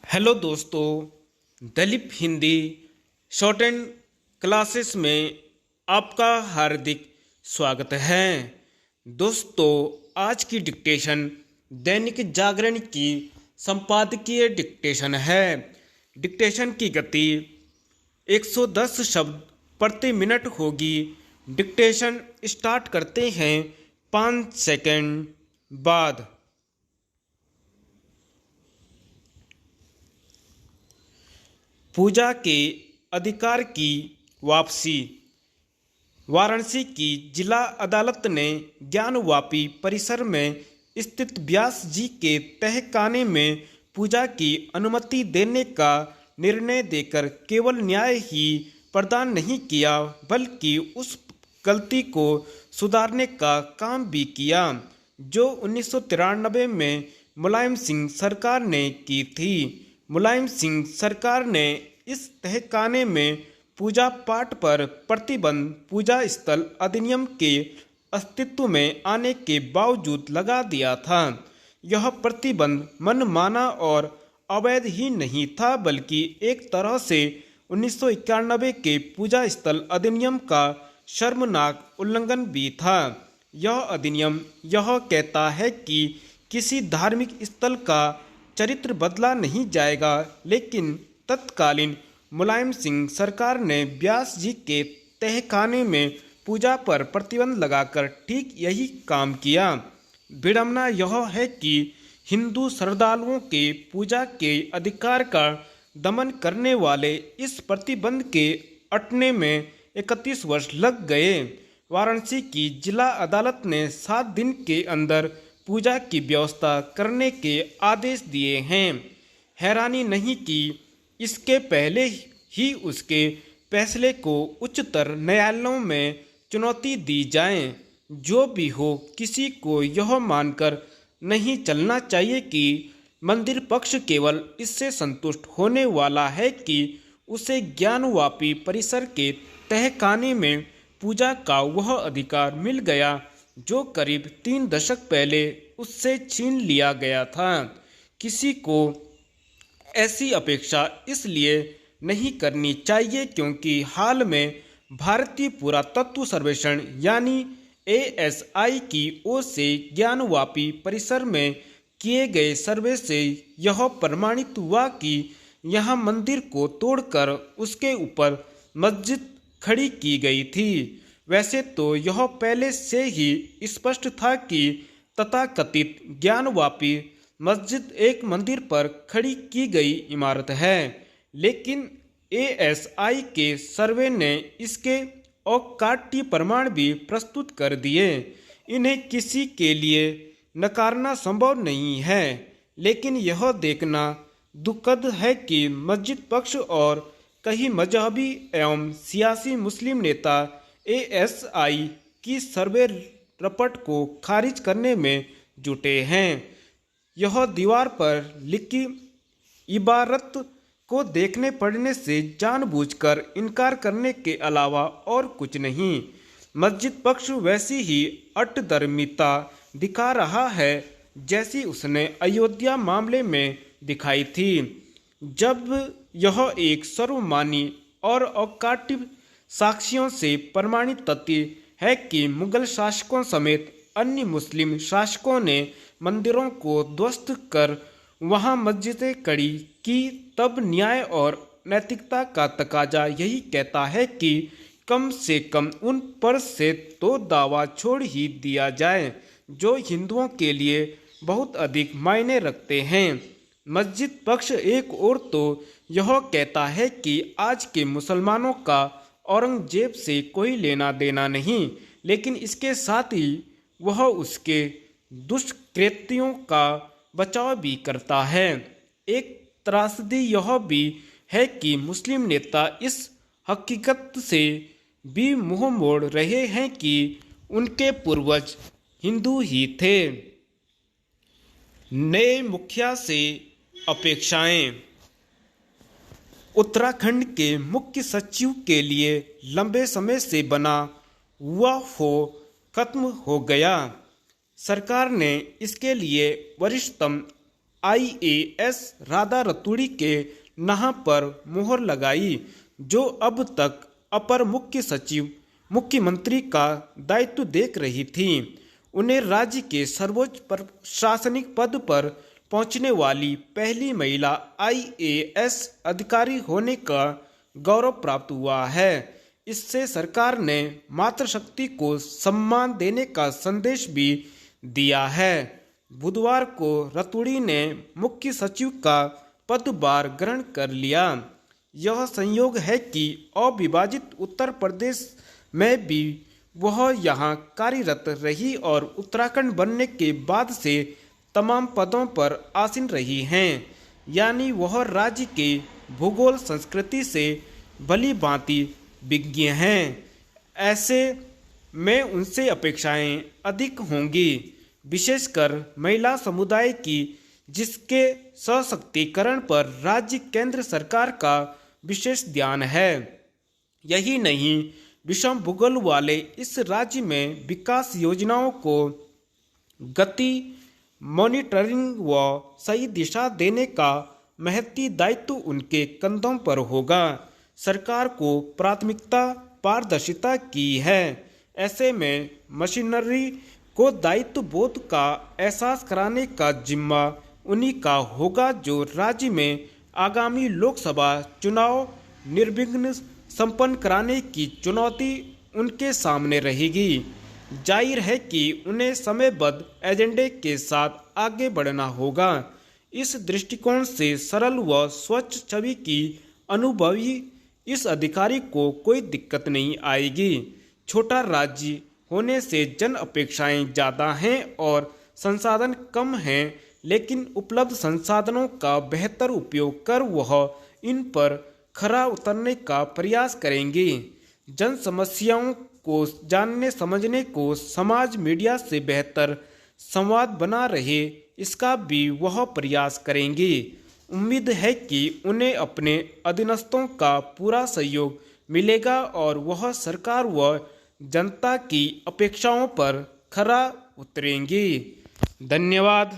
Hello दोस्तों, Dalip Hindi shorthand classes में आपका हार्दिक स्वागत है। दोस्तों, आज की डिक्टेशन दैनिक जागरण की संपादकीय डिक्टेशन है। डिक्टेशन की गति 110 शब्द प्रति मिनट होगी। डिक्टेशन स्टार्ट करते हैं 5 सेकंड बाद। पूजा के अधिकार की वापसी। वाराणसी की जिला अदालत ने ज्ञानवापी परिसर में स्थित व्यास जी के तहखाने में पूजा की अनुमति देने का निर्णय देकर केवल न्याय ही प्रदान नहीं किया, बल्कि उस गलती को सुधारने का काम भी किया जो 1993 में मुलायम सिंह सरकार ने की थी। मुलायम सिंह सरकार ने इस तहखाने में पूजा पाठ पर प्रतिबंध पूजा स्थल अधिनियम के अस्तित्व में आने के बावजूद लगा दिया था। यह प्रतिबंध मनमाना और अवैध ही नहीं था, बल्कि एक तरह से 1991 के पूजा स्थल अधिनियम का शर्मनाक उल्लंघन भी था। यह अधिनियम यह कहता है कि किसी धार्मिक स्थल का चरित्र बदला नहीं जाएगा, लेकिन तत्कालीन मुलायम सिंह सरकार ने व्यास जी के तहखाने में पूजा पर प्रतिबंध लगाकर ठीक यही काम किया। विडंबना यह है कि हिंदू श्रद्धालुओं के पूजा के अधिकार का दमन करने वाले इस प्रतिबंध के अटने में 31 वर्ष लग गए। वाराणसी की जिला अदालत ने 7 दिन के अंदर पूजा की व्यवस्था करने के आदेश दिए हैं। हैरानी नहीं कि इसके पहले ही उसके फैसले को उच्चतर न्यायालयों में चुनौती दी जाए। जो भी हो, किसी को यह मानकर नहीं चलना चाहिए कि मंदिर पक्ष केवल इससे संतुष्ट होने वाला है कि उसे ज्ञानवापी परिसर के तहखाने में पूजा का वह अधिकार मिल गया जो करीब 3 दशक पहले उससे छीन लिया गया था। किसी को ऐसी अपेक्षा इसलिए नहीं करनी चाहिए क्योंकि हाल में भारतीय पुरातत्व सर्वेक्षण यानी ASI की ओर से ज्ञानवापी परिसर में किए गए सर्वे से यह प्रमाणित हुआ कि यहाँ मंदिर को तोड़कर उसके ऊपर मस्जिद खड़ी की गई थी। वैसे तो यह पहले से ही स्पष्ट था कि तथाकथित ज्ञानवापी मस्जिद एक मंदिर पर खड़ी की गई इमारत है, लेकिन ASI के सर्वे ने इसके औकाट्य प्रमाण भी प्रस्तुत कर दिए। इन्हें किसी के लिए नकारना संभव नहीं है, लेकिन यह देखना दुखद है कि मस्जिद पक्ष और कई मजहबी एवं सियासी मुस्लिम नेता ASI की सर्वे रिपोर्ट को खारिज करने में जुटे हैं। यह दीवार पर लिखी इबारत को देखने पड़ने से जानबूझकर इनकार करने के अलावा और कुछ नहीं। मस्जिद पक्ष वैसी ही अटदर्मिता दिखा रहा है जैसी उसने अयोध्या मामले में दिखाई थी, जब यह एक सर्वमान्य और औकाट्य साक्ष्यों से प्रमाणित तथ्य है कि मुगल शासकों समेत अन्य मुस्लिम शासकों ने मंदिरों को ध्वस्त कर वहां मस्जिदें खड़ी की। तब न्याय और नैतिकता का तकाजा यही कहता है कि कम से कम उन पर से तो दावा छोड़ ही दिया जाए जो हिंदुओं के लिए बहुत अधिक मायने रखते हैं। मस्जिद पक्ष एक ओर तो यह कहता है कि आज के मुसलमानों का औरंगजेब से कोई लेना देना नहीं, लेकिन इसके साथ ही वह उसके दुष्कृत्यों का बचाव भी करता है। एक त्रासदी यह भी है कि मुस्लिम नेता इस हकीकत से भी मुंह मोड़ रहे हैं कि उनके पूर्वज हिंदू ही थे। नए मुखिया से अपेक्षाएं। उत्तराखंड के मुख्य सचिव के लिए लंबे समय से बना हुआ खत्म हो गया। सरकार ने इसके लिए वरिष्ठतम IAS राधा रतूड़ी के नाम पर मोहर लगाई, जो अब तक अपर मुख्य सचिव मुख्यमंत्री का दायित्व देख रही थी। उन्हें राज्य के सर्वोच्च प्रशासनिक पद पर पहुंचने वाली पहली महिला IAS अधिकारी होने का गौरव प्राप्त हुआ है। इससे सरकार ने मातृशक्ति को सम्मान देने का संदेश भी दिया है। बुधवार को रतूड़ी ने मुख्य सचिव का पदभार ग्रहण कर लिया। यह संयोग है कि अविभाजित उत्तर प्रदेश में भी वह यहां कार्यरत रही और उत्तराखंड बनने के बाद से तमाम पदों पर आसीन रही हैं। यानी वह राज्य के भूगोल संस्कृति से भली भांति विज्ञ हैं। ऐसे में उनसे अपेक्षाएं अधिक होंगी, विशेषकर महिला समुदाय की, जिसके सशक्तिकरण पर राज्य केंद्र सरकार का विशेष ध्यान है। यही नहीं, विषम भूगोल वाले इस राज्य में विकास योजनाओं को गति, मॉनिटरिंग व सही दिशा देने का महती दायित्व उनके कंधों पर होगा। सरकार को प्राथमिकता पारदर्शिता की है। ऐसे में मशीनरी को दायित्व बोध का एहसास कराने का जिम्मा उन्हीं का होगा, जो राज्य में आगामी लोकसभा चुनाव निर्विघ्न संपन्न कराने की चुनौती उनके सामने रहेगी। जाहिर है कि उन्हें समयबद्ध एजेंडे के साथ आगे बढ़ना होगा। इस दृष्टिकोण से सरल व स्वच्छ छवि की अनुभवी इस अधिकारी को कोई दिक्कत नहीं आएगी। छोटा राज्य होने से जन अपेक्षाएं ज़्यादा हैं और संसाधन कम हैं, लेकिन उपलब्ध संसाधनों का बेहतर उपयोग कर वह इन पर खरा उतरने का प्रयास करेंगे। जन समस्याओं को जानने समझने को समाज मीडिया से बेहतर संवाद बना रहे, इसका भी वह प्रयास करेंगे। उम्मीद है कि उन्हें अपने अधीनस्थों का पूरा सहयोग मिलेगा और वह सरकार व जनता की अपेक्षाओं पर खरा उतरेंगे। धन्यवाद।